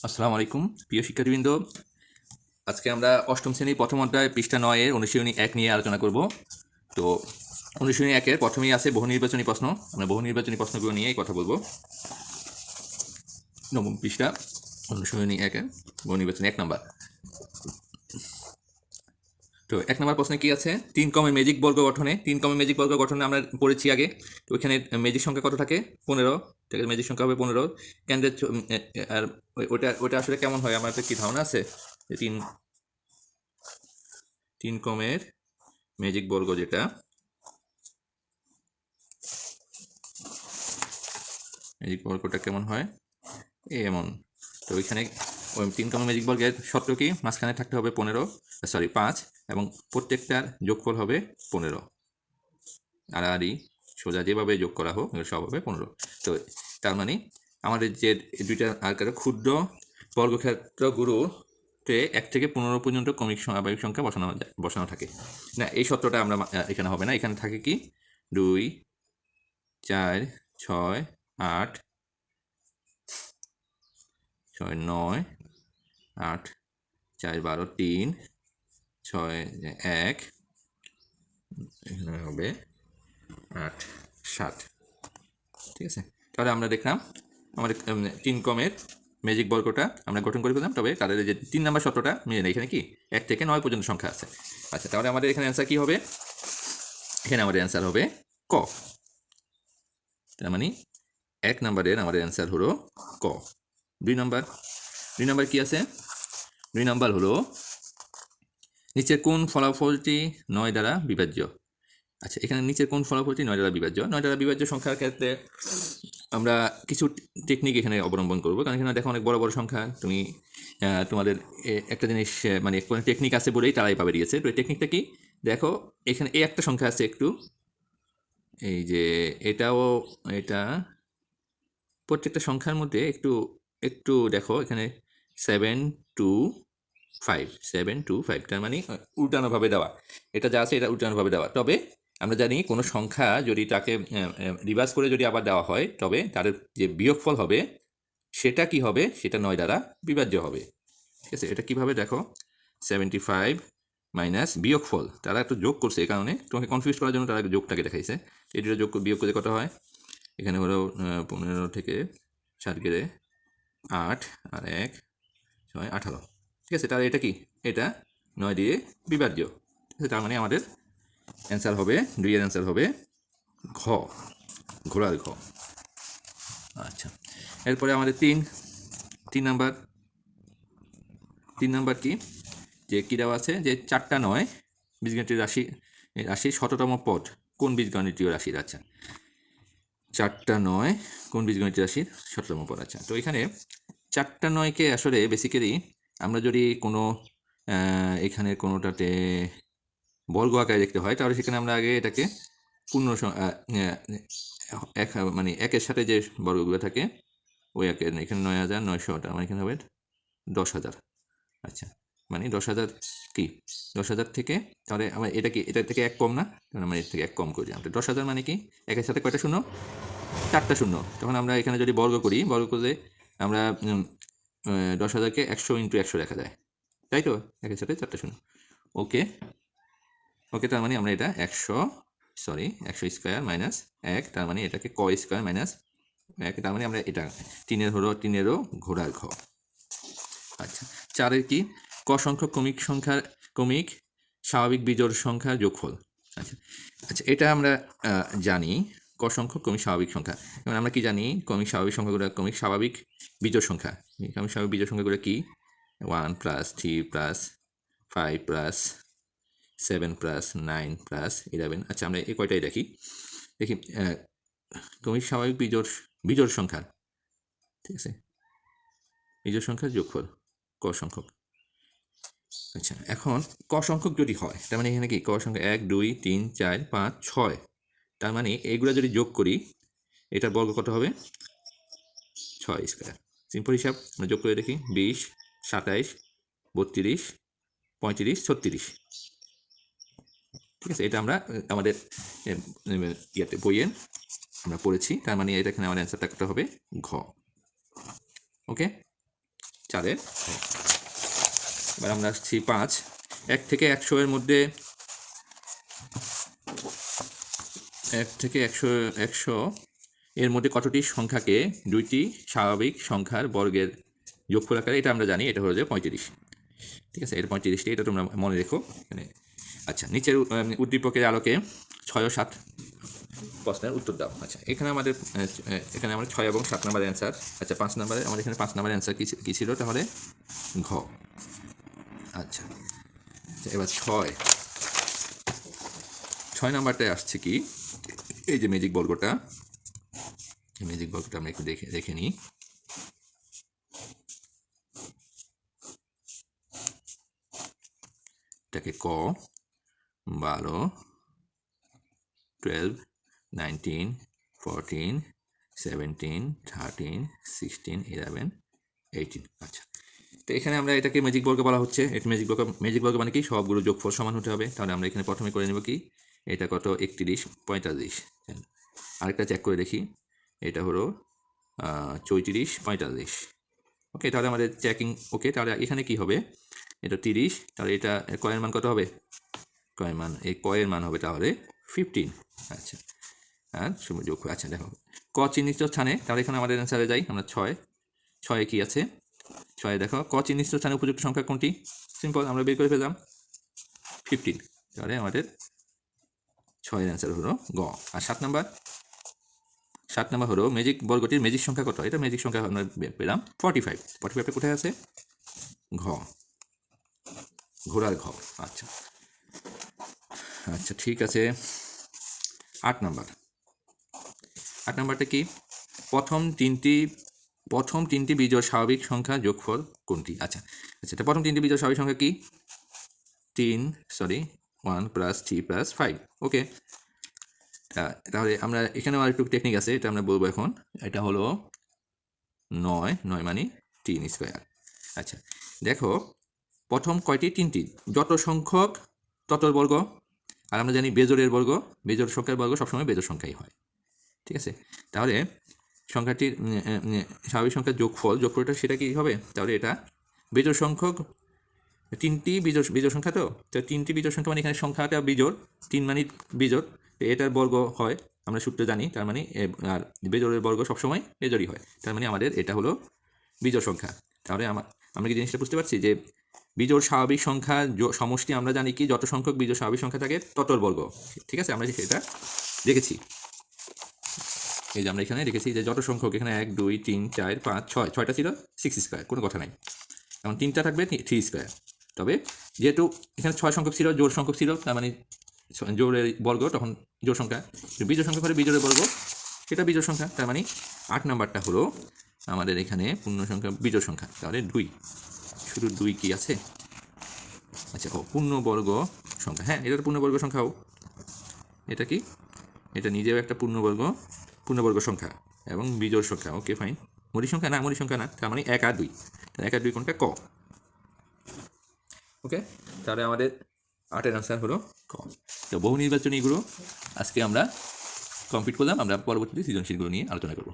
আসসালামু আলাইকুম প্রিয় শিক্ষার্থীবৃন্দ। আজকে আমরা অষ্টম শ্রেণী প্রথম অধ্যায় পৃষ্ঠা 9 এর অনুশীলনী 1 নিয়ে আলোচনা করব। তো অনুশীলনী 1 এর প্রথমেই আছে বহু নির্বাচনী প্রশ্ন। আমরা বহু নির্বাচনী প্রশ্নগুলো নিয়েই কথা বলবো। নবম পৃষ্ঠা, অনুশীলনী 1 এর বহু নির্বাচনী 1 নাম্বার। তো 1 নাম্বার প্রশ্নে কি আছে? 3 কমের ম্যাজিক বর্গ গঠনে, 3 কমের ম্যাজিক বর্গ গঠনে আমরা পড়েছি আগে। তো ওইখানে ম্যাজিক সংখ্যা কত থাকে? 15। ঠিক আছে, ম্যাজিক সংখ্যা হবে 15। কেন্দ্রের আর ওটা আসলে কেমন হয় আমার তো কি ধারণা আছে? যে 3 কমের ম্যাজিক বর্গ যেটা, ম্যাজিক বর্গটা কেমন হয়? এমন। তো ওইখানে ওই 3 কমের ম্যাজিক বর্গের শর্ত কি? মাঝখানে থাকতে হবে 5 এবং প্রত্যেকটার যোগফল হবে 15। আড়াআড়ি সোজা যেভাবে যোগ করা হোক সব হবে 15। তো তার মানে আমাদের যে দুইটা আকারে ক্ষুদ্র বর্গক্ষেত্রগুলোতে 1 থেকে 15 পর্যন্ত ক্রমিক স্বাভাবিক সংখ্যা বসানো থাকে না। এই সূত্রটা আমরা এখানে হবে না। এখানে থাকে কি 2 4 6 8 6 9 8 4 12 3 6 1, এখানে হবে 8 7। ঠিক আছে, তাহলে আমরা দেখলাম আমাদের 3 কমের ম্যাজিক বর্গটা আমরা গঠন করে ফেললাম। তবে তাদের যে 3 নাম্বার শর্তটা মিলে নেই। এখানে কি 1 থেকে 9 পর্যন্ত সংখ্যা আছে। আচ্ছা, তাহলে আমাদের এখানে অ্যান্সার কি হবে? এখানে আমাদের অ্যান্সার হবে ক। তার মানে 1 নাম্বারের আমাদের অ্যান্সার হলো ক। 2 নাম্বার কি আছে? 2 নাম্বার হলো নিচের কোন ফলাফলটি 9 দ্বারা বিভাজ্য? আচ্ছা, এখানে নিচের কোন ফলাফলটি 9 দ্বারা বিভাজ্য? 9 দ্বারা বিভাজ্য সংখ্যার ক্ষেত্রে আমরা কিছু টেকনিক এখানে অবলম্বন করব। কারণ এখানে দেখো অনেক বড় বড় সংখ্যা। তুমি তোমাদের একটা জিনিস মানে কোনো টেকনিক আছে বলেই তারাই পাবে দিয়েছে। তো এই টেকনিকটা কি? দেখো এখানে এই একটা সংখ্যা আছে, একটু এই যে এটাও, এটা প্রত্যেকটা সংখ্যার মধ্যে একটু একটু দেখো এখানে 7 2 5, 7 2 5, তার মানে উল্টানোভাবে দেওয়া। এটা যা আছে এটা উল্টানোভাবে দেওয়া। তবে আমরা জানি কোনো সংখ্যা যদি তাকে রিভার্স করে যদি আবার দেওয়া হয়, তবে তাদের যে বিয়োগফল হবে সেটা কি হবে? সেটা 9 দ্বারা বিভাজ্য হবে। ঠিক আছে, এটা কিভাবে দেখো? 75 মাইনাস বিয়োগফল, তারা একটু যোগ করছে, এই কারণে তোমাকে কনফিউজ করার জন্য তারা যোগটাকে দেখাইছে। এটির যোগ বিয়োগ করে কত হয়? এখানে হলো 15 থেকে 7 গেলে 8 আর 1 6 18। ঠিক আছে, তাহলে এটা কি? এটা 9 দিয়ে বিভাজ্য। ঠিক আছে, তার মানে আমাদের অ্যান্সার হবে 2 এর অ্যান্সার হবে ঘ, ঘোড়ার ঘ। আচ্ছা, এরপরে আমাদের 3 নাম্বার কি? যে কী দেওয়া আছে? যে 4টা 9 বীজগণিতীয় রাশির শততম পদ কোন বীজগণিতীয় রাশির? আচ্ছা, 4টা 9 কোন বীজগণিতীয় রাশির শততম পদ? আচ্ছা, তো এখানে 4টা 9কে আসলে বেসিক্যালি আমরা যদি কোনো এখানে কোনোটাতে বর্গ আকারে দেখতে হয়, তাহলে সেখানে আমরা আগে এটাকে পূর্ণ মানে একের সাথে যে বর্গগুলো থাকে ওই একের, এখানে 9900, মানে এখানে হবে 10,000। আচ্ছা, মানে 10,000 কি 10,000 থেকে, তাহলে আমার এটা কি এটা থেকে 1 কম না? তাহলে আমরা এর থেকে 1 কম করি। আমরা 10,000 মানে কি একের সাথে কয়টা শূন্য? 4টা শূন্য। তখন আমরা এখানে যদি বর্গ করলে আমরা 10,000কে 100 × 100 লেখা যায়, তাই তো? একের সাথে 4টা শূন্য। ওকে, তার মানে আমরা এটা 100 স্কোয়ার মাইনাস 1, তার মানে এটাকে ক স্কোয়ার মাইনাস 1, তার মানে আমরা এটা 3-এরও ঘোড়ার ঘ। আচ্ছা, 4-এর কি? ক সংখ্যক ক্রমিক স্বাভাবিক বিজোড় সংখ্যার যোগফল। আচ্ছা, এটা আমরা জানি ক সংখ্যক ক্রমিক স্বাভাবিক সংখ্যা। এবং আমরা কি জানি? ক্রমিক স্বাভাবিক সংখ্যাগুলো ক্রমিক স্বাভাবিক বিজোড় সংখ্যা। ক্রমিক স্বাভাবিক বিজোড় সংখ্যাগুলো কি? 1 + 3 + 5 + 7 + 9 + 11। আচ্ছা, আমরা এই কয়টাই দেখি ক্রমিক স্বাভাবিক বিজোড় সংখ্যা। ঠিক আছে, বিজোড় সংখ্যার যোগফল ক সংখ্যক। আচ্ছা, এখন ক সংখ্যক যদি হয়, তার মানে এখানে কি ক সংখ্যা 1 2 3 4 5 6, তার মানে এইগুলো যদি যোগ করি এটার বর্গ কত হবে? 6 স্কোয়ার। সিম্পল হিসাব, আমরা যোগ করে দেখি 20 27 32 35 36। ঠিক আছে, এটা আমরা আমাদের ইয়াতে বইয়ে আমরা পড়েছি। তার মানে এটা এখানে আমার অ্যান্সারটা কত হবে? ঘ। ওকে, 4-এর ঘ। এবার আমরা আসছি 5, 1 থেকে 100 এর মধ্যে 1 থেকে 100 এর মধ্যে কতটি সংখ্যাকে দুইটি স্বাভাবিক সংখ্যার বর্গের যোগফল আকারে, এটা আমরা জানি, এটা হলো যে 35। ঠিক আছে, এটা 35টি, এটা তোমরা মনে রেখো এখানে। আচ্ছা, নিচের উদ্দীপকের আলোকে 6 ও 7 প্রশ্নের উত্তর দাও। আচ্ছা, এখানে আমাদের 6 এবং 7 নম্বরের অ্যান্সার। আচ্ছা, 5 নম্বরে আমাদের এখানে 5 নম্বরের অ্যান্সার কী ছিল তাহলে? ঘ। আচ্ছা, এবার 6 নাম্বারটায় আসছে কি, এই যে ম্যাজিক বর্গটা, এই ম্যাজিক বর্গটা আমরা একটু দেখে নিই। এটাকে ক, 12, 12, 19, 14, 17, 13, 16, 11, 18। আচ্ছা, তো এখানে আমরা এটাকে ম্যাজিক বর্গ বলা হচ্ছে। এটা ম্যাজিক বর্গ মানে কি, সবগুলো যোগফল সমান হতে হবে। তাহলে আমরা এখানে প্রথমে করে নেব কি, এটা কত, 31, 45। আরেকটা চেক করে দেখি, এটা হলো 34, 45। ওকে, তাহলে আমাদের চেকিং ওকে। তাহলে এখানে কি হবে, এটা 30, তাহলে এটা কয়ের মান কত হবে, কয়ের মান হবে তাহলে 15। আচ্ছা, আর যোগ। আচ্ছা দেখো, ক চিহ্নিত স্থানে, তাহলে এখানে আমাদের অ্যান্সারে যাই আমরা। 6 কি আছে, 6 দেখো, ক চিহ্নিত স্থানে উপযুক্ত সংখ্যা কোনটি? সিম্পল, আমরা বের করে ফেললাম 15। তাহলে আমাদের 6-এর অ্যান্সার হলো গ। আর 7 নাম্বার হলো ম্যাজিক বর্গটির ম্যাজিক সংখ্যা কত? এটা ম্যাজিক সংখ্যা আমরা পেলাম 45। 45টা কোথায় আছে? ঘ, ঘোড়ার ঘ। আচ্ছা আচ্ছা, ঠিক আছে। 8 নাম্বারটা কি, প্রথম তিনটি বিজোড় স্বাভাবিক সংখ্যা যোগফল কোনটি? আচ্ছা, এটা প্রথম 3টি বিজোড় স্বাভাবিক সংখ্যা কি? 1 + 3 + 5। ওকে, তাহলে আমরা এখানেও আরেকটু টেকনিক আছে, এটা আমরা বলবো এখন। এটা হলো 9 মানে 3 স্কোয়ার। আচ্ছা দেখো, প্রথম কয়টি? 3টি। যত সংখ্যক ততর বর্গ। আর আমরা জানি বেজোড়ের বর্গ, বেজোড় সংখ্যার বর্গ সবসময় বেজোড় সংখ্যাই হয়। ঠিক আছে, তাহলে সংখ্যাটির স্বাভাবিক সংখ্যার যোগফলটা সেটা কি হবে? তাহলে এটা বেজোড় সংখ্যক, 3টি বিজোড় সংখ্যা, তো 3টি বিজোড় সংখ্যা মানে এখানে সংখ্যাটা বিজোড়, 3 মানে বিজোড়, এটার বর্গ হয় আমরা সূত্রে জানি। তার মানে আর বেজোড়ের বর্গ সবসময় বেজোড়ই হয়। তার মানে আমাদের এটা হলো বিজোড় সংখ্যা। তাহলে আমরা কি জিনিসটা বুঝতে পারছি যে বিজোড় স্বাভাবিক সংখ্যা সমষ্টি আমরা জানি কি, যত সংখ্যক বিজোড় স্বাভাবিক সংখ্যা থাকে ততর বর্গ। ঠিক আছে, আমরা সেটা দেখেছি। এই যে আমরা এখানে দেখেছি যে যত সংখ্যক, এখানে 1, 2, 3, 4, 5, 6, 6টা ছিল 6 স্কোয়ার, কোনো কথা নাই। এখন 3টা থাকবে 3 স্কোয়ার। তবে যেহেতু এখানে 6 সংখ্যক ছিল, জোড় সংখ্যক ছিল, তার মানে জোড়ের বর্গ তখন জোড় সংখ্যা, বিজোড় সংখ্যা করে বিজোড়ের বর্গ সেটা বিজোড় সংখ্যা। তার মানে 8 নাম্বারটা হলো আমাদের এখানে পূর্ণ সংখ্যা, বিজোড় সংখ্যা। তাহলে 2, শুধু 2 কি আছে? আচ্ছা, পূর্ণবর্গ সংখ্যা। হ্যাঁ, এটার পূর্ণবর্গ সংখ্যাও, এটা কি, এটা নিজেও একটা পূর্ণবর্গ সংখ্যা এবং বিজোড় সংখ্যা। ওকে ফাইন, মৌলিক সংখ্যা না, তার মানে 1 আর 2। তাহলে 1 আর 2 কোনটা? ক। ওকে, তাহলে আমাদের 8-এর আনসার হলো ক। তো বহু নির্বাচনীগুলো আজকে আমরা কমপ্লিট করলাম। আমরা পরবর্তীতে সৃজনশীলগুলো নিয়ে আলোচনা করব।